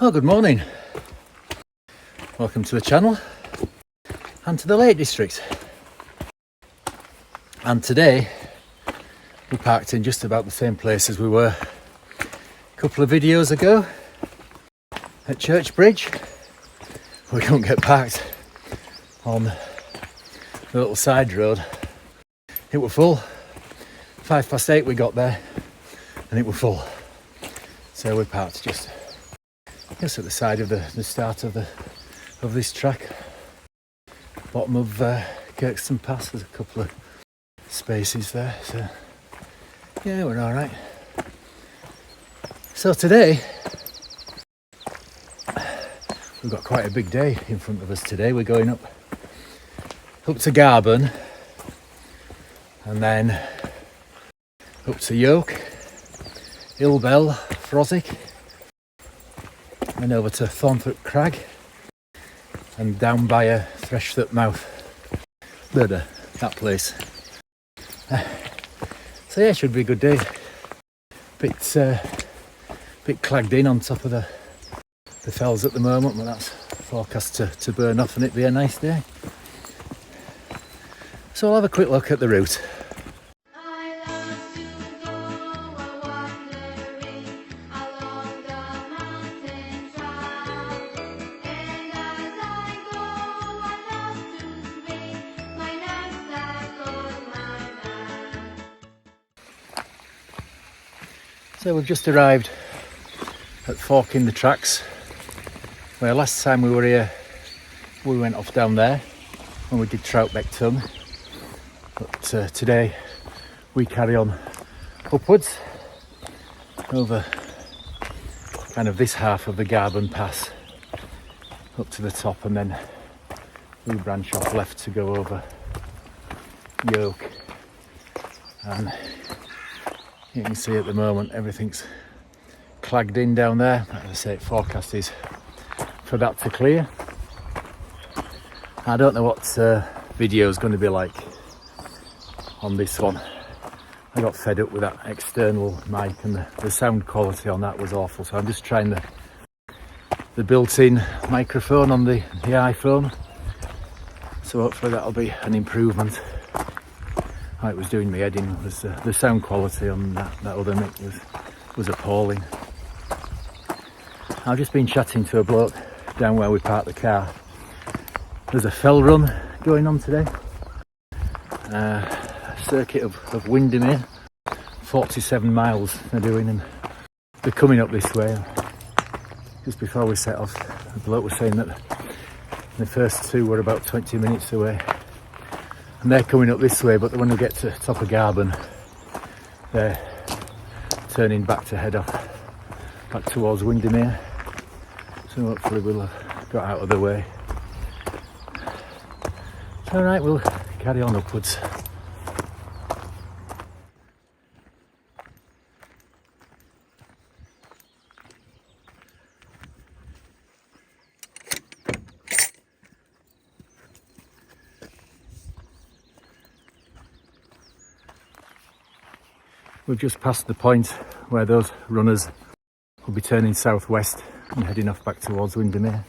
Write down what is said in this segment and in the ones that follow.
Oh, good morning. Welcome to the channel and to the Lake District. And today we parked in just about the same place as we were a couple of videos ago at Church Bridge. We don't get parked on the little side road. It were full. 8:05 we got there and it were full. So we parked just at the side of the start of this track. Bottom of Kirkston Pass, there's a couple of spaces there, so yeah, we're all right. So today we've got quite a big day in front of us today. We're going up to Garburn and then up to Yoke, Ilbel, Froswick, and over to Thornthwaite Crag and down by a Threshthwaite mouth. That place. So yeah, it should be a good day. Bit clagged in on top of the fells at the moment, but that's forecast to burn off and it be a nice day. So I'll have a quick look at the route. So we've just arrived at Fork in the Tracks, where last time we were here we went off down there when we did Threshthwaite Tongue, but today we carry on upwards over kind of this half of the Garburn Pass up to the top, and then we branch off left to go over Yoke. And you can see at the moment everything's clagged in down there. As I say, forecast is for that to clear. I don't know what video is going to be like on this one. I got fed up with that external mic and the sound quality on that was awful, so I'm just trying the built-in microphone on the iPhone, so hopefully that'll be an improvement. How it was doing my head in was the sound quality on that other mic was appalling. I've just been chatting to a bloke down where we parked the car. There's a fell run going on today, a circuit of Windermere, 47 miles they're doing, and they're coming up this way. Just before we set off, the bloke was saying that the first two were about 20 minutes away. And they're coming up this way, but when we get to top of Garburn, they're turning back to head off back towards Windermere. So hopefully we'll have got out of the way. All right, we'll carry on upwards. We've just passed the point where those runners will be turning southwest and heading off back towards Windermere.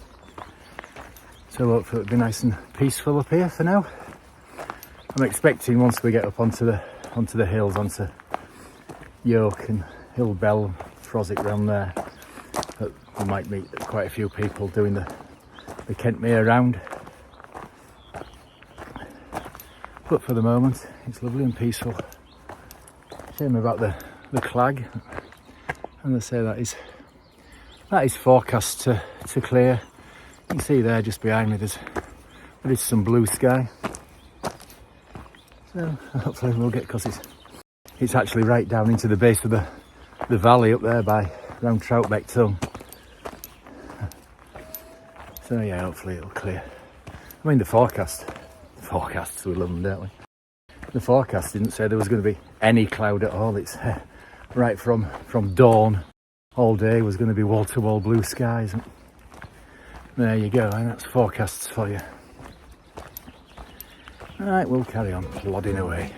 So hopefully it'll be nice and peaceful up here for now. I'm expecting once we get up onto the hills, onto Yoke and Hillbell, Froswick round there, that we might meet quite a few people doing the Kentmere round. But for the moment, it's lovely and peaceful. Shame about the clag, and they say that is forecast to clear. You can see there just behind me there is some blue sky, so hopefully we'll get, because it's actually right down into the base of the valley up there by round Throughtbeck Tongue. So yeah, hopefully it'll clear. I mean, the forecasts we love them, don't we? The forecast didn't say there was going to be any cloud at all. It's right from dawn all day was going to be wall-to-wall blue skies. And there you go, and that's forecasts for you. All right, we'll carry on plodding away.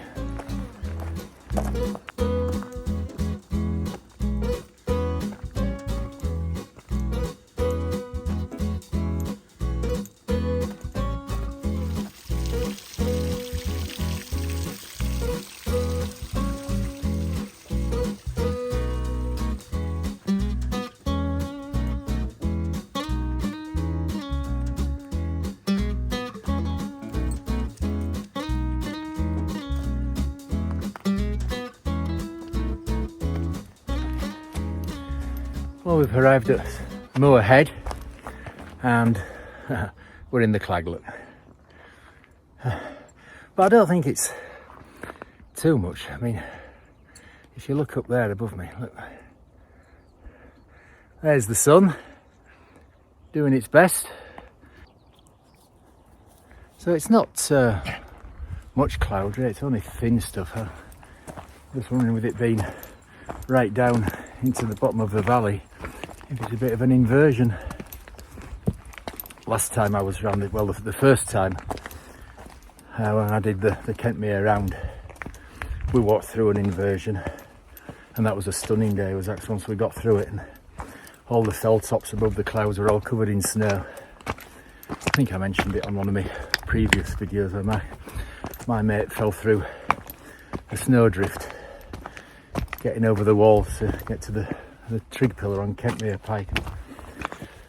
Well, we've arrived at Moor Head and we're in the Crag, look. But I don't think it's too much. I mean, if you look up there above me, look. There's the sun doing its best. So it's not much cloud, really. It's only thin stuff. I'm just wondering, with it being right down into the bottom of the valley, if it's a bit of an inversion. Last time I was round it, well, the first time when I did the Kentmere round, we walked through an inversion, and that was a stunning day. It was actually once we got through it, and all the fell tops above the clouds were all covered in snow. I think I mentioned it on one of my previous videos where my mate fell through a snowdrift getting over the wall to get to the trig pillar on Kentmere Pike, and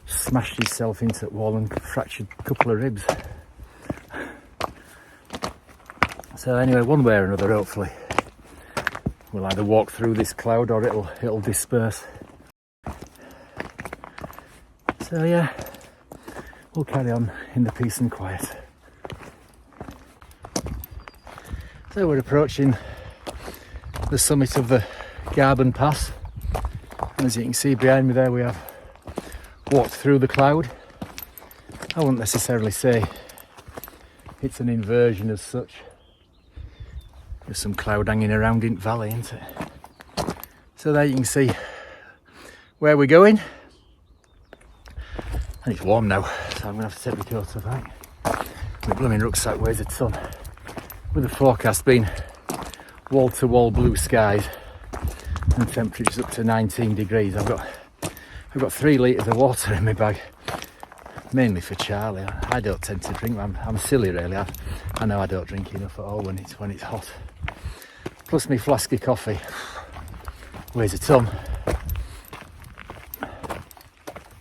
smashed himself into the wall and fractured a couple of ribs. So anyway, one way or another, hopefully we'll either walk through this cloud or it'll disperse. So yeah, we'll carry on in the peace and quiet. So we're approaching the summit of the Garban Pass, and as you can see behind me there, we have walked through the cloud. I wouldn't necessarily say it's an inversion as such. There's some cloud hanging around in the valley, isn't it? So there you can see where we're going. And it's warm now, so I'm going to have to take my coat off, right? My blooming rucksack weighs a ton. With the forecast being wall-to-wall blue skies and temperatures up to 19 degrees, I've got 3 litres of water in my bag, mainly for Charlie. I don't tend to drink. I'm silly, really. I know I don't drink enough at all when it's hot. Plus my flask of coffee weighs a ton.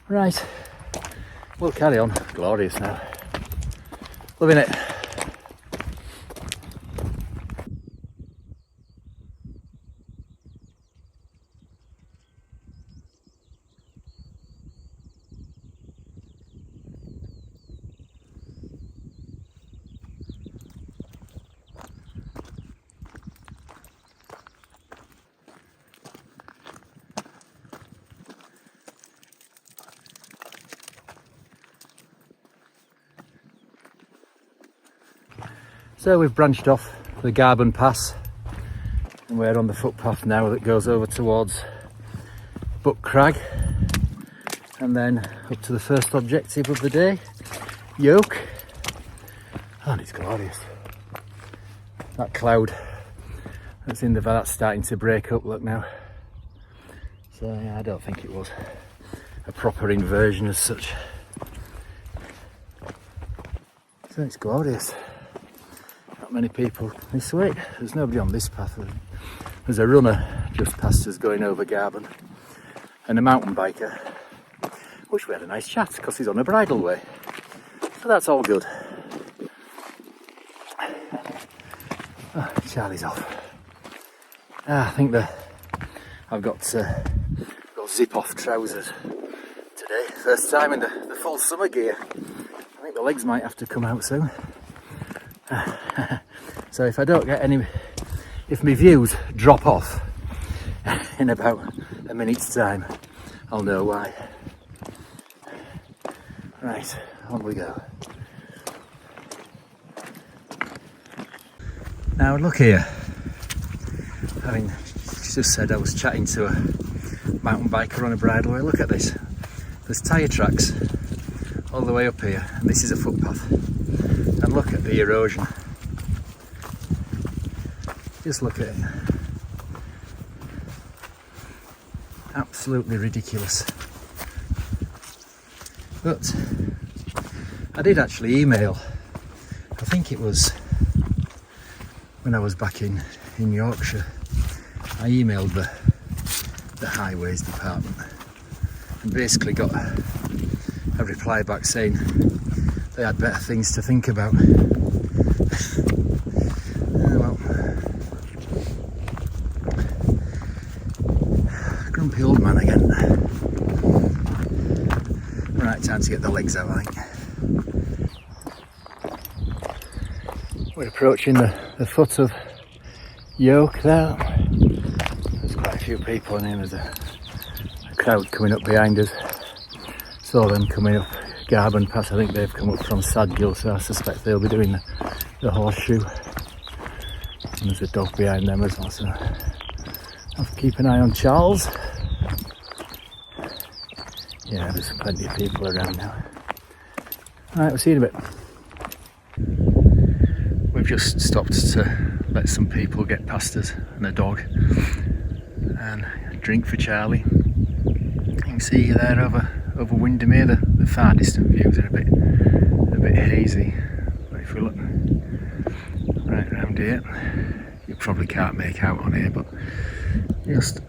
Right. We'll carry on. Glorious now. Loving it. So we've branched off the Garban Pass and we're on the footpath now that goes over towards Buck Crag and then up to the first objective of the day, Yoke. Oh, and it's glorious. That cloud that's in the valley, that's starting to break up, look now. So yeah, I don't think it was a proper inversion as such. So it's glorious. Many people this way. There's nobody on this path. There's a runner just past us going over Garban and a mountain biker. Wish we had a nice chat because he's on a bridle way. So that's all good. Oh, Charlie's off. I think I've got zip off trousers today. First time in the full summer gear. I think the legs might have to come out soon. So if I don't get if my views drop off in about a minute's time, I'll know why. Right, on we go. Now look here. I mean, she just said I was chatting to a mountain biker on a bridleway. Look at this. There's tyre tracks all the way up here, and this is a footpath. And look at the erosion. Just look at it. Absolutely ridiculous. But I did actually email, I think it was when I was back in Yorkshire, I emailed the highways department and basically got a reply back saying they had better things to think about. Well, grumpy old man again. time to get the legs out, I think. We're approaching the foot of Yoke there. There's quite a few people in here. There's a crowd coming up behind us. Saw them coming up Garban Pass. I think they've come up from Sadgill, so I suspect they'll be doing the horseshoe. And there's a dog behind them as well, so I'll keep an eye on Charles. Yeah, there's plenty of people around now. Alright, we'll see you in a bit. We've just stopped to let some people get past us and a dog and drink for Charlie. You can see there over Windermere, the far distant views are a bit hazy. But if we look right around here, you probably can't make out on here, but just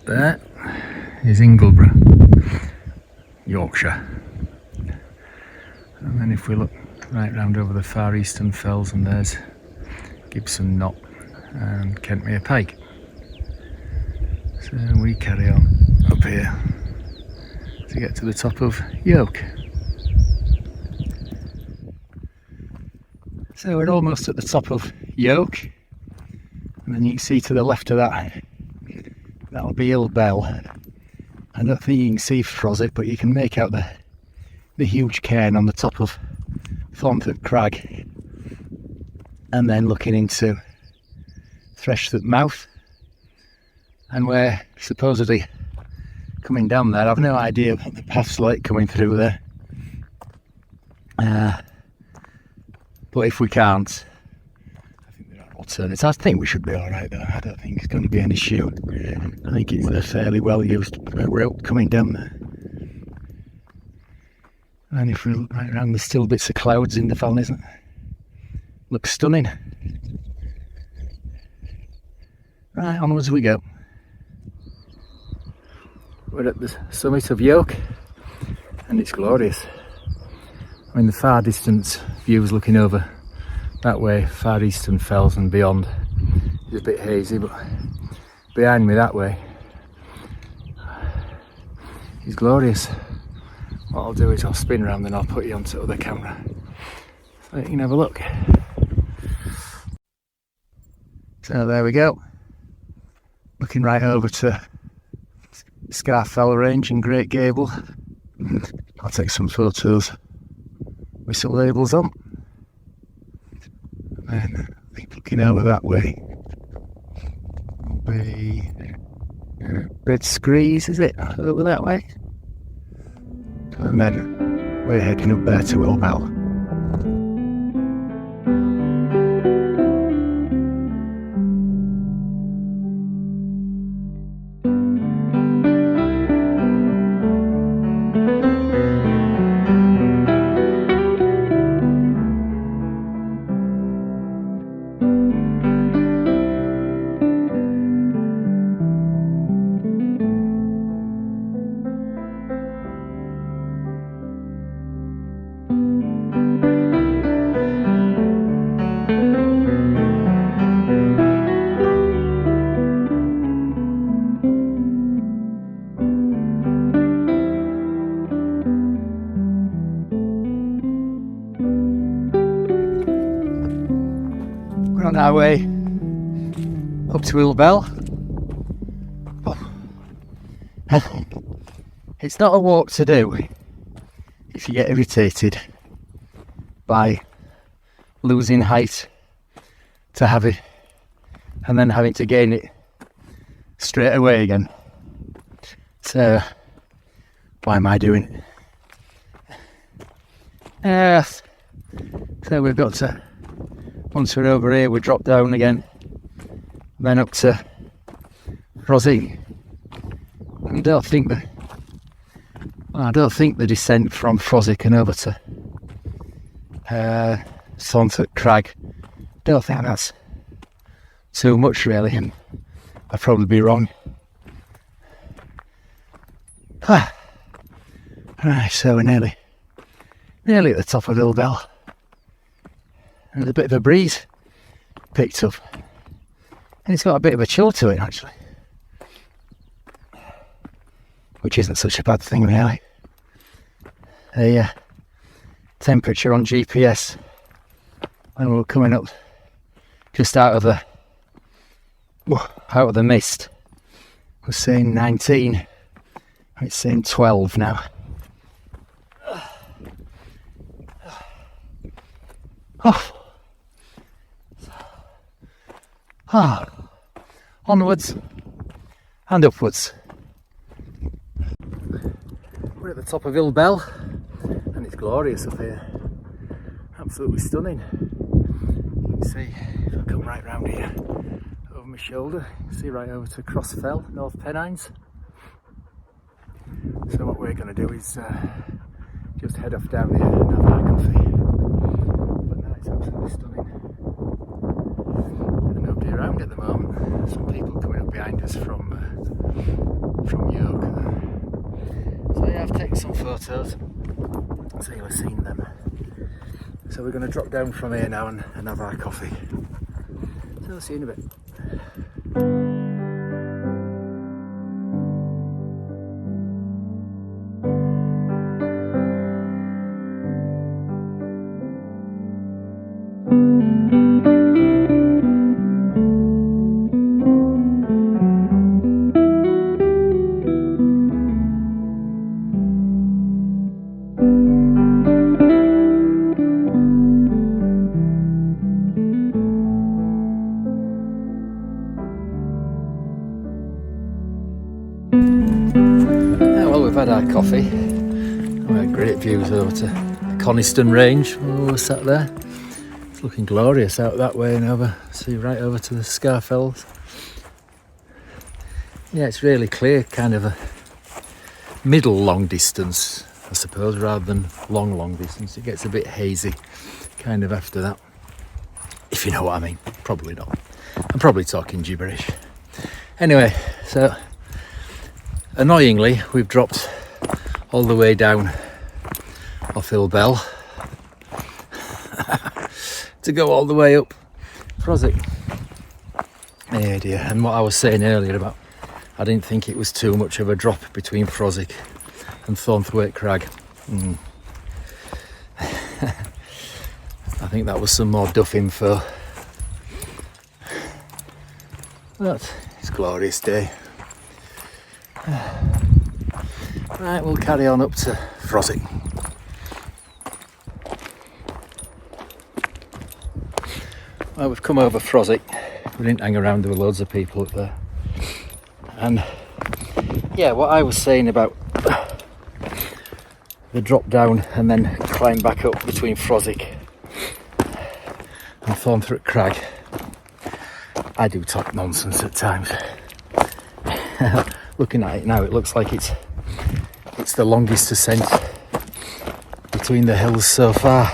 there is Ingleborough, Yorkshire. And then if we look right round over the far eastern fells, and there's Gibson Knott and Kentmere Pike. So we carry on up here to get to the top of Yoke. So we're almost at the top of Yoke, and then you can see to the left of that, that'll be Ill Bell. I don't think you can see Froswick, but you can make out the huge cairn on the top of Thornthwaite Crag, and then looking into Threshthwaite mouth, and we're supposedly coming down there. I've no idea what the path's like coming through there, but if we can't, I think there are alternatives. I think we should be alright though. I don't think it's going to be an issue. I think it's a fairly well used route coming down there. And if we look right around, there's still bits of clouds in the valley, isn't it? Looks stunning. Right, onwards we go. We're at the summit of Yoke, and it's glorious. I mean, the far distance views looking over that way, far eastern fells and beyond, is a bit hazy, but behind me that way is glorious. What I'll do is I'll spin around and I'll put you onto the other camera so you can have a look. So there we go, looking right over to Scarfell Range and Great Gable. I'll take some photos with some labels on, and then I think looking over that way will be Red Screes, is it? Over that way. And then we're heading up there to Ill Bell. We're on our way up to Ill Bell. It's not a walk to do if you get irritated by losing height to have it and then having to gain it straight away again. So why am I doing it? So we've got to, once we're over here, we drop down again, then up to Froswick. I don't think the descent from Froswick and over to Thornthwaite Crag, don't think that's too much really, and I'd probably be wrong. Right, so we're nearly at the top of Ill Bell. And there's a bit of a breeze picked up, and it's got a bit of a chill to it actually, which isn't such a bad thing really. a temperature on GPS when we were coming up just out of the mist. It was saying 19, it's saying 12 now. Onwards and upwards. We're at the top of Hill Bell and it's glorious up here. Absolutely stunning. You can see, if I come right round here over my shoulder, you can see right over to Crossfell, North Pennines. So what we're going to do is just head off down here and have our coffee. But no, it's absolutely stunning. And nobody around at the moment. Some people coming up behind us from Yoke. So yeah, I've taken some photos, so you'll have seen them. So we're going to drop down from here now and have our coffee. So I'll see you in a bit. We've had our coffee. We had great views over to the Coniston Range. We're sat there. It's looking glorious out that way and over. See right over to the Scarfells. Yeah, it's really clear, kind of a middle long distance, I suppose, rather than long distance. It gets a bit hazy kind of after that, if you know what I mean. Probably not. I'm probably talking gibberish. Anyway, so annoyingly, we've dropped all the way down off Hill Bell to go all the way up Froswick. Oh dear, and what I was saying earlier about, I didn't think it was too much of a drop between Froswick and Thornthwaite Crag. I think that was some more duff info. But it's a glorious day. Right, we'll carry on up to Froswick. Well, we've come over Froswick. We didn't hang around, there were loads of people up there. And yeah, what I was saying about the drop down and then climb back up between Froswick and Thornthwaite Crag, I do talk nonsense at times. Looking at it now, it looks like it's the longest ascent between the hills so far.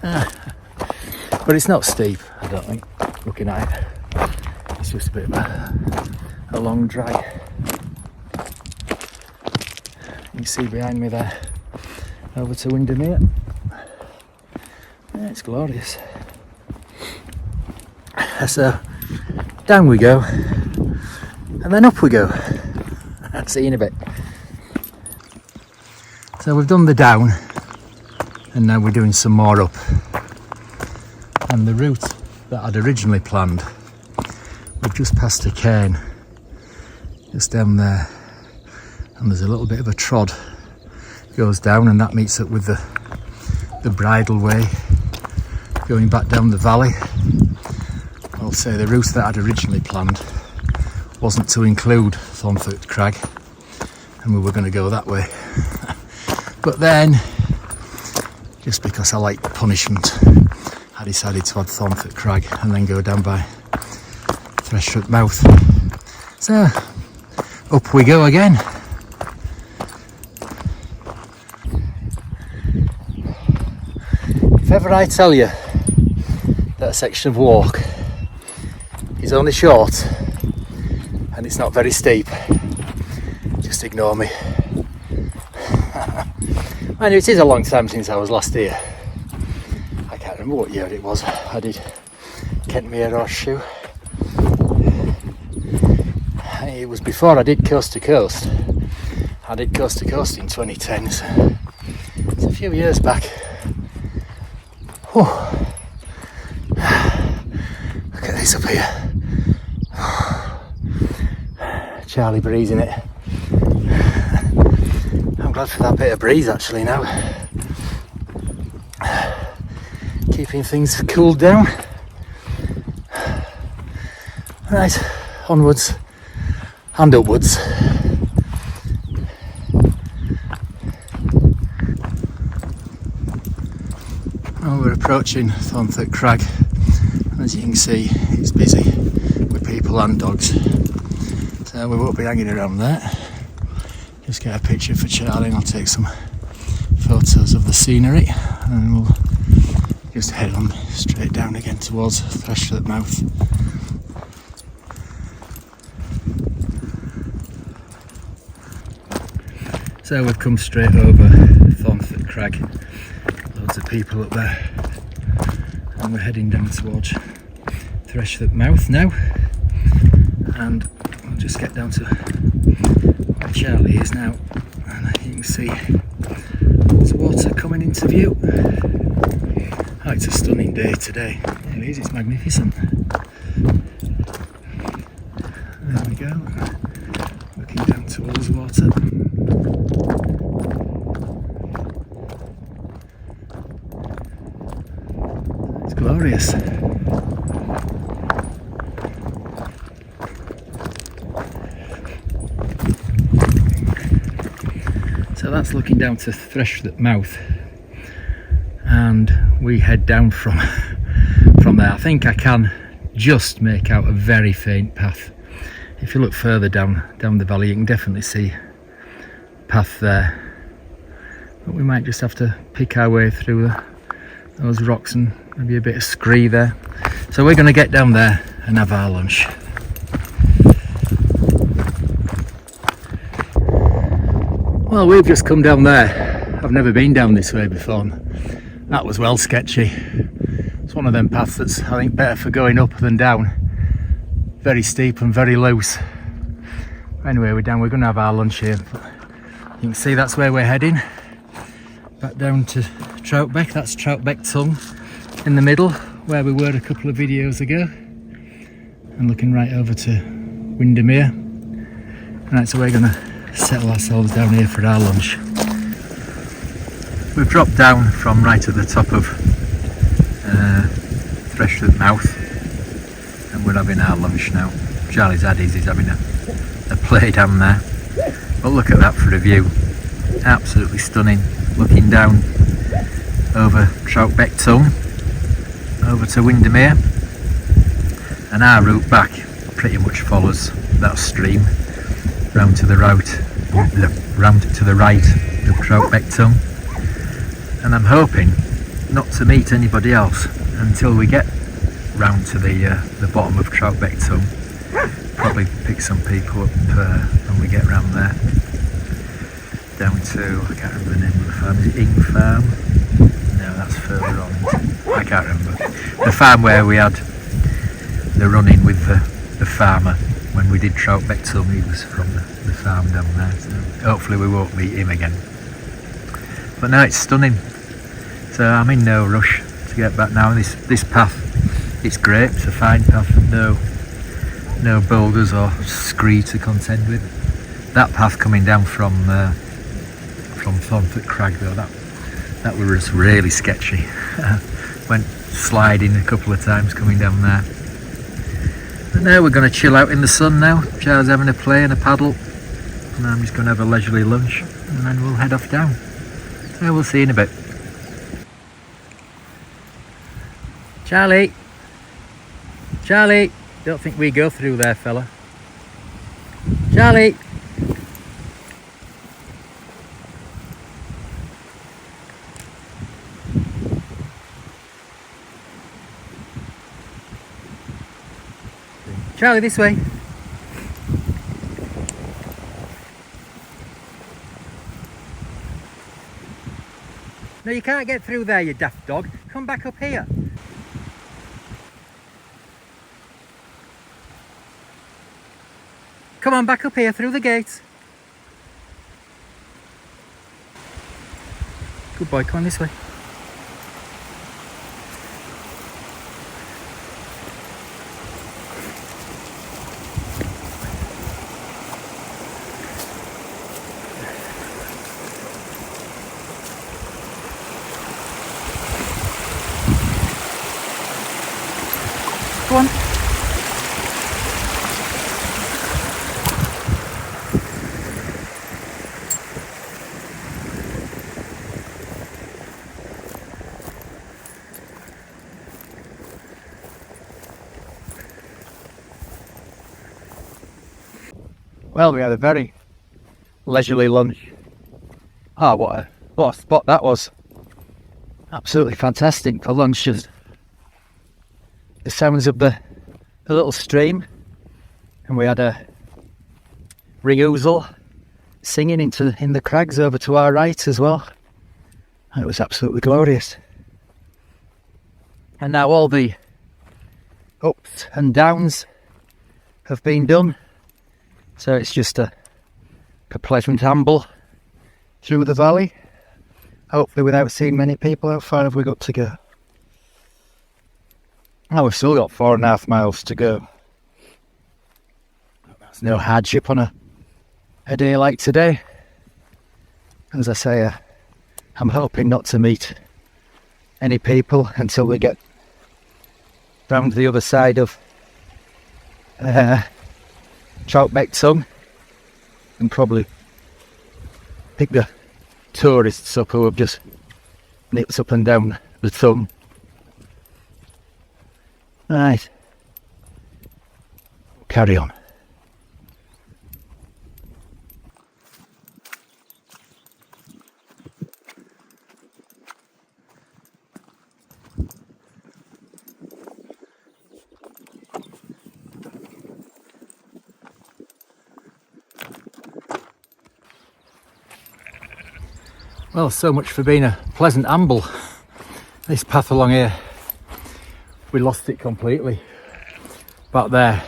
But it's not steep, I don't think, looking at it. It's just a bit of a long drag. You can see behind me there, over to Windermere. Yeah, it's glorious. So, down we go, and then up we go. I'll see you in a bit. So we've done the down, and now we're doing some more up. And the route that I'd originally planned, we've just passed a cairn just down there, and there's a little bit of a trod goes down, and that meets up with the bridle way going back down the valley. I'll say the route that I'd originally planned wasn't to include Thornthwaite Crag, and we were going to go that way. But then, just because I like punishment, I decided to add Thornthwaite Crag and then go down by Threshthwaite Mouth. So, up we go again. If ever I tell you that a section of walk is only short and it's not very steep, just ignore me. I know it is a long time since I was last here. I can't remember what year it was. I did Kentmere Horseshoe. It was before I did Coast to Coast. I did Coast to Coast in 2010. So few years back. Oh. Look at this up here. Charlie breezing it. I'm glad for that bit of breeze actually now. Keeping things cooled down. Right, onwards and upwards. Well, we're approaching Thornthwaite Crag. As you can see, it's busy with people and dogs. So we won't be hanging around there. Just get a picture for Charlie and I'll take some photos of the scenery and we'll just head on straight down again towards Threshthwaite mouth. So we've come straight over Thornthwaite Crag. Loads of people up there. And we're heading down towards Threshthwaite mouth now. And we'll just get down to where Charlie is now. And you can see there's water coming into view. Oh, it's a stunning day today. It is, it's magnificent. There we go. Looking down towards water. It's glorious. So that's looking down to Threshthwaite mouth. And we head down from there. I think I can just make out a very faint path. If you look further down the valley, you can definitely see a path there. But we might just have to pick our way through those rocks and maybe a bit of scree there. So we're going to get down there and have our lunch. Well, we've just come down there. I've never been down this way before. That was well sketchy. It's one of them paths that's, I think, better for going up than down. Very steep and very loose. Anyway, we're down. We're going to have our lunch here. You can see that's where we're heading. Back down to Troutbeck. That's Troutbeck Tongue in the middle, where we were a couple of videos ago. And looking right over to Windermere. Right, so we're going to settle ourselves down here for our lunch. We've dropped down from right at the top of Threshthwaite mouth and we're having our lunch now. Charlie's had his, he's having a play down there. But look at that for a view. Absolutely stunning. Looking down over Troutbeck Tongue, over to Windermere. And our route back pretty much follows that stream round to the right of Troutbeck Tongue. And I'm hoping not to meet anybody else until we get round to the bottom of Troutbeck Tongue. Probably pick some people up when we get round there. Down to, I can't remember the name of the farm, is it Ing Farm? No, that's further on. I can't remember. The farm where we had the run-in with the farmer when we did Troutbeck Tongue. He was from the farm down there. So hopefully we won't meet him again. But no, it's stunning. So I'm in no rush to get back now. This path, it's great. It's a fine path. No boulders or scree to contend with. That path coming down from Thornthwaite Crag though, that was really sketchy. Went sliding a couple of times coming down there. But now we're going to chill out in the sun now. Charles having a play and a paddle. And I'm just going to have a leisurely lunch and then we'll head off down. So we'll see you in a bit. Charlie! Charlie! Don't think we go through there, fella. Charlie! Charlie, this way. No, you can't get through there, you daft dog. Come back up here. Come on, back up here through the gate. Good boy, come on this way. Go on. Well, we had a very leisurely lunch. Ah, what a spot that was. Absolutely fantastic for lunch. Just the sounds of the little stream, and we had a ring ouzel singing in the crags over to our right as well. It was absolutely glorious. And now all the ups and downs have been done, so it's just a pleasant amble through the valley, hopefully without seeing many people. How far have we got to go? Oh, we've still got 4.5 miles to go. That's no hardship on a day like today. As I say, I'm hoping not to meet any people until we get round the other side of Threshthwaite Tongue, and probably pick the tourists up who have just nipped up and down the tongue. Right, carry on. Well, so much for being a pleasant amble. This path along here, we lost it completely. Back there,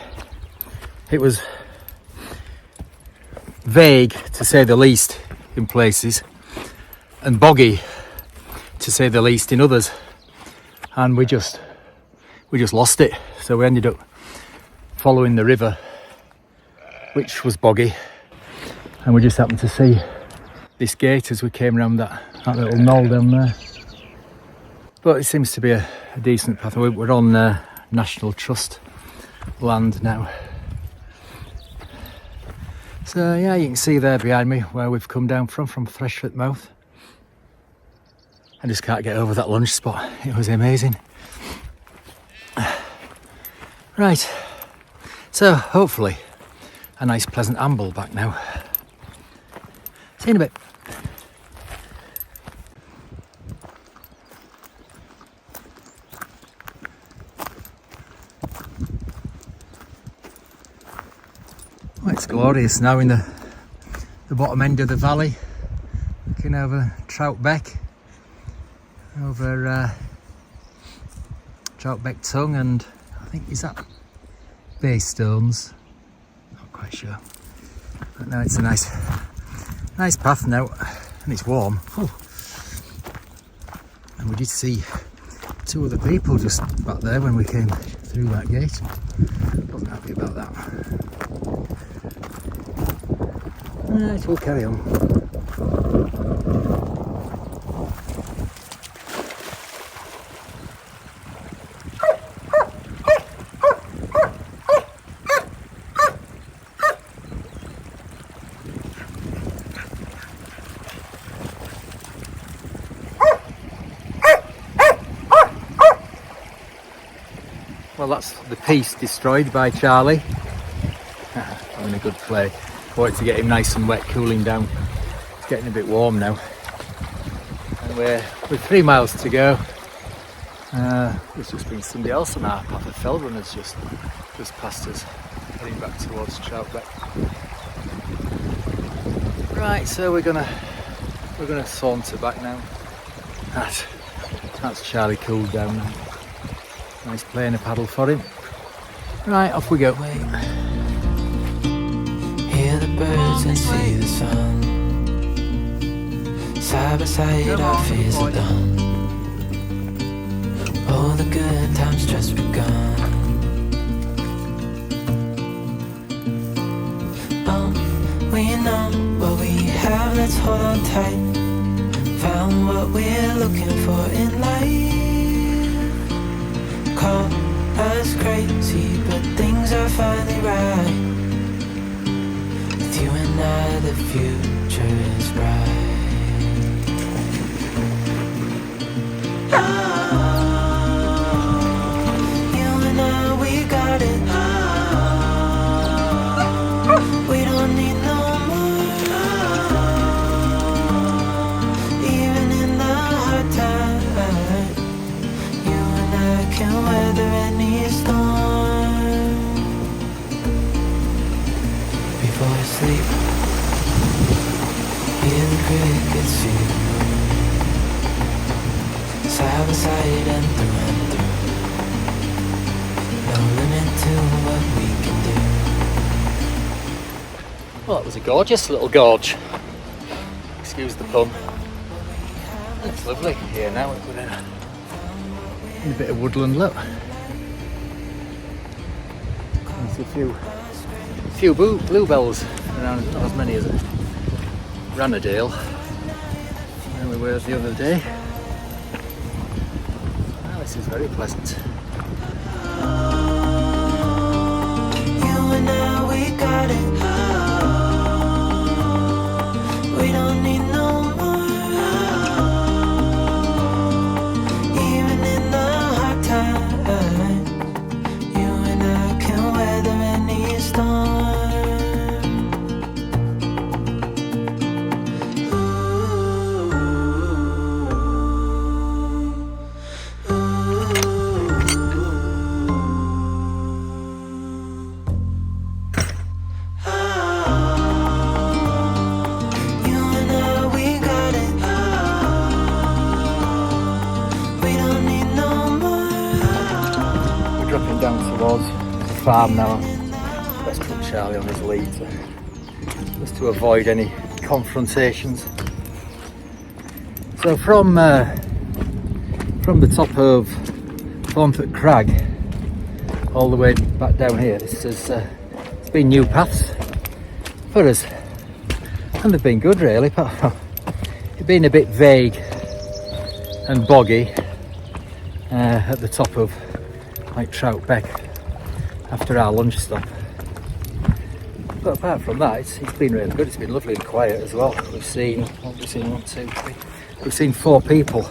it was vague to say the least in places, and boggy to say the least in others, and we just lost it. So we ended up following the river, which was boggy, and we just happened to see this gate as we came around that little knoll down there. But it seems to be a decent path. We're on National Trust land now. So yeah, you can see there behind me where we've come down from Threshthwaite mouth. I just can't get over that lunch spot. It was amazing. Right, so hopefully a nice pleasant amble back now. See you in a bit. Well, it's glorious now in the bottom end of the valley, looking over Threshthwaite, over Threshthwaite Tongue, and I think, is that Baystones? Not quite sure. But no, it's a nice path now, and it's warm. Ooh. And we did see 2 other people just back there when we came through that gate. Wasn't happy about that. Right, we'll carry on. Well, that's the piece destroyed by Charlie. Having a good play. Want it to get him nice and wet, cooling down. It's getting a bit warm now. And we're 3 miles to go. There's just been somebody else on our path. A fell runner's just past us, heading back towards Threshthwaite. Right, so we're gonna saunter back now. That's Charlie cooled down now. Nice playing a paddle for him. Right, off we go. Hear the birds and see the sun Side by side our fears are done. All the good times just begun. We know what we have, let's hold on tight. Found what we're looking for in life. Call us crazy, but things are finally right. With you and I, the future is bright. Oh, you and I, we got it. Oh, we don't need no can weather any storm. Before I sleep, hear the crickets sing. Side by side and through. No limit to what we can do. Well, that was a gorgeous little gorge. Excuse the pun. It's lovely here now. We're in a bit of woodland, look. There's a few bluebells around, not as many as at Rannerdale where we were the other day. Well, this is very pleasant. You and I, we got it. We don't need no more. Down towards the farm now. Let's put Charlie on his lead just to avoid any confrontations. So from the top of Thornthwaite Crag all the way back down here, it's been new paths for us, and they've been good really, but it's been a bit vague and boggy at the top of like Threshthwaite after our lunch stop. But apart from that, it's been really good. It's been lovely and quiet as well. We've seen 1, 2, 3. We've seen 4 people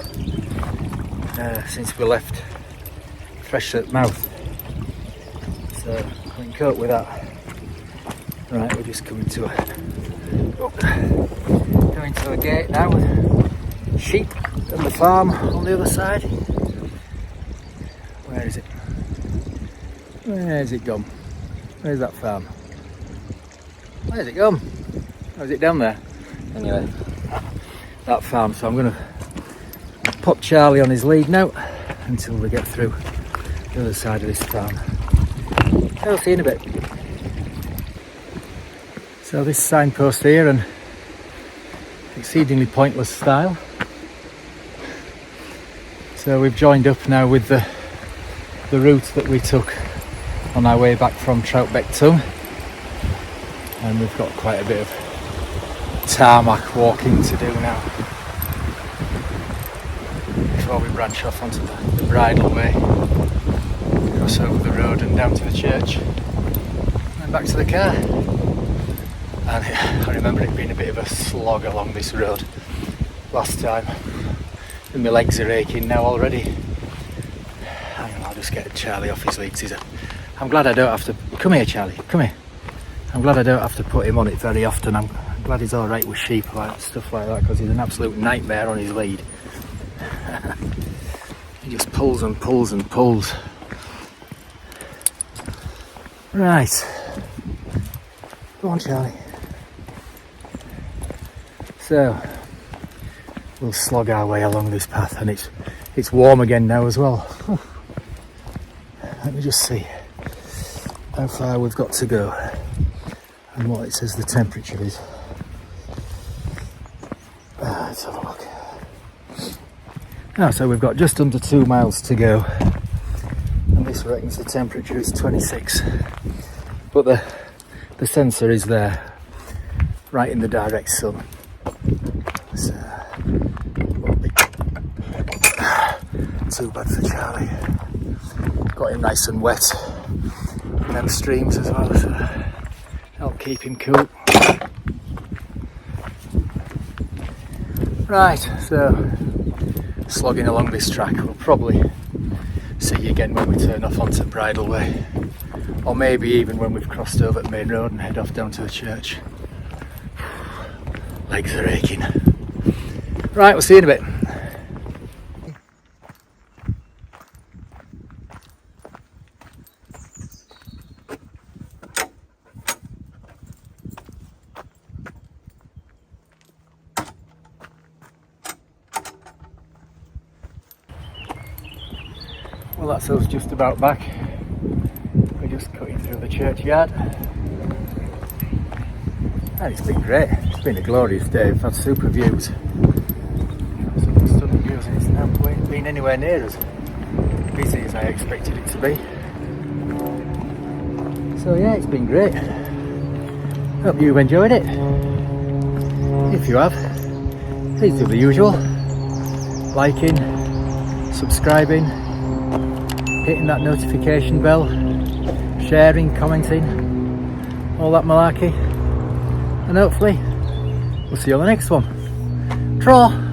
since we left Threshthwaite mouth. So we can cope with that. Right, we're just coming to a gate now with sheep and the farm on the other side. Where is it? Where's it gone? Where's that farm? Where's it gone? Oh, is it down there? Anyway, that farm. So I'm going to pop Charlie on his lead now until we get through the other side of this farm. I'll see you in a bit. So this signpost here, and exceedingly pointless style. So we've joined up now with the route that we took on our way back from Threshthwaite, and we've got quite a bit of tarmac walking to do now before we branch off onto the bridle way, cross over the road and down to the church and back to the car. And I remember it being a bit of a slog along this road last time, and my legs are aching now already. I'll just get Charlie off his legs. I'm glad I don't have to... Come here, Charlie, come here. I'm glad I don't have to put him on it very often. I'm glad he's alright with sheep, stuff like that, because he's an absolute nightmare on his lead. He just pulls and pulls and pulls. Right. Go on, Charlie. So, we'll slog our way along this path, and it's warm again now as well. Let me just see how far we've got to go and what it says the temperature is. Let's have a look. Now, so we've got just under 2 miles to go, and this reckons the temperature is 26, but the sensor is there, right in the direct sun. So, won't be too bad for Charlie. Got him nice and wet in them streams as well, so help keep him cool. Right, so slogging along this track. We'll probably see you again when we turn off onto Bridleway, or maybe even when we've crossed over the main road and head off down to the church. Legs are aching. Right, we'll see you in a bit. Well, that's us just about back. We're just cutting through the churchyard. And it's been great. It's been a glorious day. We've had super views. Some stunning views, and it's not been anywhere near as busy as I expected it to be. So yeah, it's been great. Hope you've enjoyed it. If you have, please do the usual. Liking, subscribing, hitting that notification bell, sharing, commenting, all that malarkey, and hopefully we'll see you on the next one. Tra!